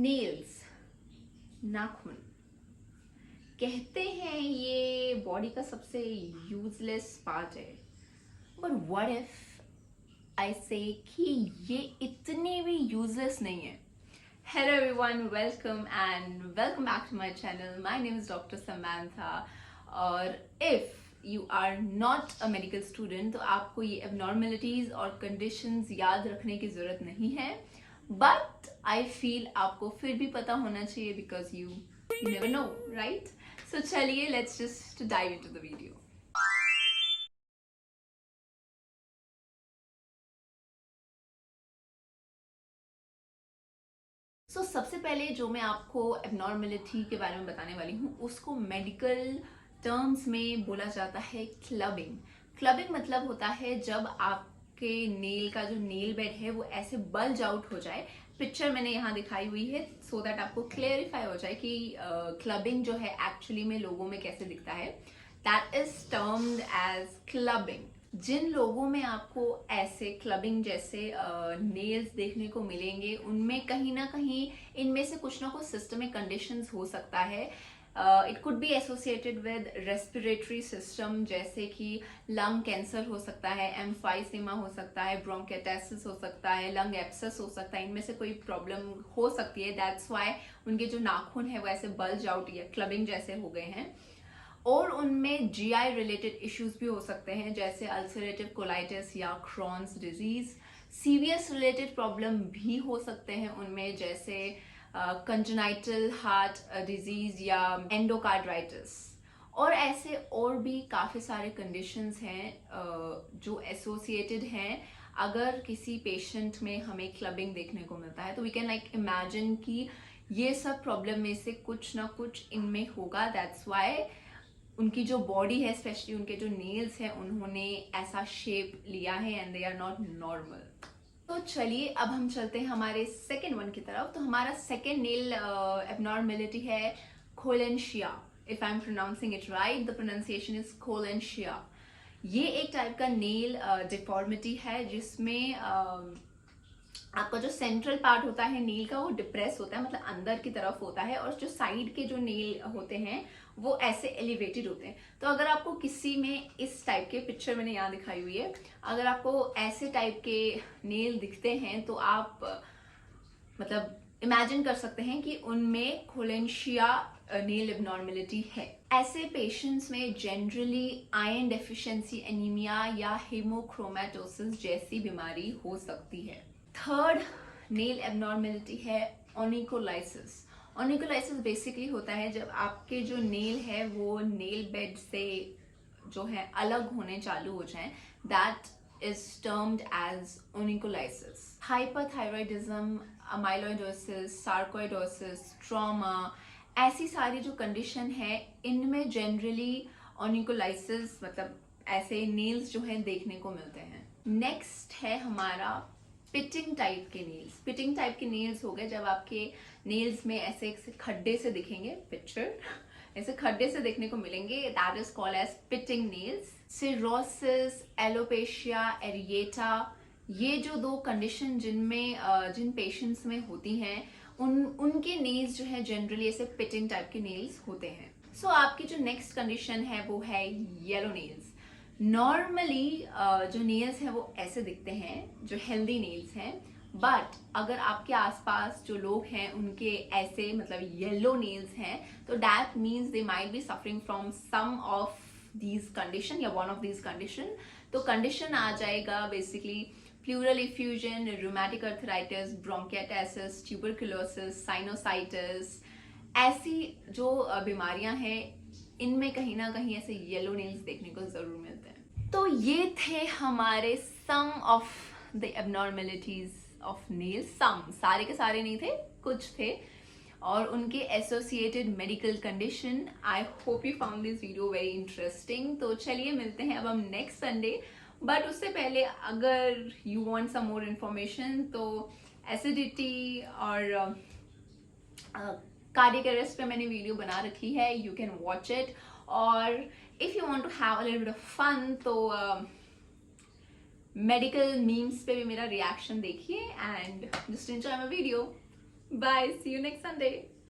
Nails, नाखून, कहते हैं ये बॉडी का सबसे यूजलेस पार्ट है, बट व्हाट इफ आई से कि ये इतने भी यूजलेस नहीं है. Hello everyone, welcome and welcome back to my channel. My name is Dr. Samantha. और if you are not a medical student तो आपको ये abnormalities और conditions याद रखने की जरूरत नहीं है, but I feel आपको फिर भी पता होना चाहिए because you never know, right? So चलिए, let's just dive into the video. सबसे पहले जो मैं आपको एबनॉर्मेलिटी के बारे में बताने वाली हूँ उसको मेडिकल टर्म्स में बोला जाता है क्लबिंग. क्लबिंग मतलब होता है जब आपके नेल का जो नेल बेड है वो ऐसे बल्ज आउट हो जाए. पिक्चर मैंने यहाँ दिखाई हुई है सो दैट आपको क्लेरिफाई हो जाए कि क्लबिंग जो है एक्चुअली में लोगों में कैसे दिखता है. That is termed as clubbing. जिन लोगों में आपको ऐसे क्लबिंग जैसे नेल्स देखने को मिलेंगे उनमें कहीं ना कहीं इनमें से कुछ ना कुछ सिस्टमिक कंडीशंस हो सकता है. It could be associated with respiratory system, जैसे कि लंग कैंसर हो सकता है, एम्फाइसीमा हो सकता है, ब्रोंकाइटिस हो सकता है, लंग एब्सेस हो सकता है. इनमें से कोई प्रॉब्लम हो सकती है. दैट्स व्हाई उनके जो नाखून है वो ऐसे बल्ज आउट या क्लबिंग जैसे हो गए हैं. और उनमें जीआई रिलेटेड इश्यूज भी हो सकते हैं, जैसे अल्सरेटिव कोलाइटिस या क्रॉन्स डिजीज. सीवियस रिलेटेड प्रॉब्लम भी हो सकते हैं उनमें, जैसे कंजेनाइटल हार्ट डिजीज या एंडोकार्डाइटिस. और ऐसे और भी काफ़ी सारे कंडीशंस हैं जो एसोसिएटेड हैं. अगर किसी पेशेंट में हमें क्लबिंग देखने को मिलता है तो वी कैन लाइक इमेजिन कि ये सब प्रॉब्लम में से कुछ ना कुछ इनमें होगा. दैट्स वाई उनकी जो बॉडी है, स्पेशली उनके जो नेल्स हैं, उन्होंने ऐसा शेप लिया है and they are not normal. तो चलिए अब हम चलते हैं हमारे सेकेंड वन की तरफ. तो हमारा सेकेंड नेल एबनॉर्मेलिटी है koilonychia. If I am pronouncing it right, the pronunciation is koilonychia. ये एक टाइप का नेल डिफॉर्मिटी है जिसमें आपका जो सेंट्रल पार्ट होता है नेल का वो डिप्रेस होता है, मतलब अंदर की तरफ होता है, और जो साइड के जो नेल होते हैं वो ऐसे एलिवेटेड होते हैं. तो अगर आपको किसी में इस टाइप के, पिक्चर मैंने यहाँ दिखाई हुई है, अगर आपको ऐसे टाइप के नेल दिखते हैं तो आप मतलब इमेजिन कर सकते हैं कि उनमें खोलेंशिया नेल एबनॉर्मेलिटी है. ऐसे पेशेंट्स में जनरली आयरन डेफिशिएंसी एनीमिया या हीमोक्रोमेटोसिस जैसी बीमारी हो सकती है. थर्ड नेल एबनॉर्मेलिटी है ओनिकोलाइसिस. ओनिकोलाइसिस बेसिकली होता है जब आपके जो नेल है वो नेल बेड से जो है अलग होने चालू हो जाएं. That is termed as onycholysis. Hyperthyroidism, amyloidosis, sarcoidosis, trauma, ऐसी सारी जो कंडीशन है इनमें जनरली ओनिकोलाइसिस मतलब ऐसे नेल्स जो है देखने को मिलते हैं. नेक्स्ट है हमारा पिटिंग टाइप के नेल्स. पिटिंग टाइप के नेल्स हो गए जब आपके नेल्स में ऐसे खड्डे से दिखेंगे, पिक्चर ऐसे खड्डे से देखने को मिलेंगे. That is called as pitting nails. Cirrhosis, alopecia areata, ये जो दो कंडीशन जिन पेशेंट्स में होती हैं उनके नेल्स जो है जनरली ऐसे पिटिंग टाइप के नेल्स होते हैं. सो आपकी जो नेक्स्ट कंडीशन है वो है येलो नेल्स. नॉर्मली जो नेल्स हैं वो ऐसे दिखते हैं, जो हेल्दी नेल्स हैं, बट अगर आपके आसपास जो लोग हैं उनके ऐसे मतलब येलो नेल्स हैं तो that means they might be suffering from some of these condition या वन ऑफ दीज कंडीशन. तो कंडीशन आ जाएगा basically pleural effusion, rheumatic arthritis, bronchitis, tuberculosis, sinusitis. ऐसी जो बीमारियां हैं इनमें कहीं ना कहीं ऐसे येलो नेल्स देखने को जरूर मिलते हैं. तो ये थे हमारे some of the abnormalities of nails. Some, सारे के सारे नहीं थे, कुछ थे, और उनके associated medical condition. I hope you found this video very interesting. तो चलिए मिलते हैं अब हम नेक्स्ट संडे. बट उससे पहले अगर you want some more information तो एसिडिटी और कार्डियक अरेस्ट पे मैंने वीडियो बना रखी है, यू कैन वॉच इट. और if you want to have a little bit of fun तो मेडिकल मीम्स पे भी मेरा रिएक्शन देखिए and just enjoy my video. Bye, see you next Sunday.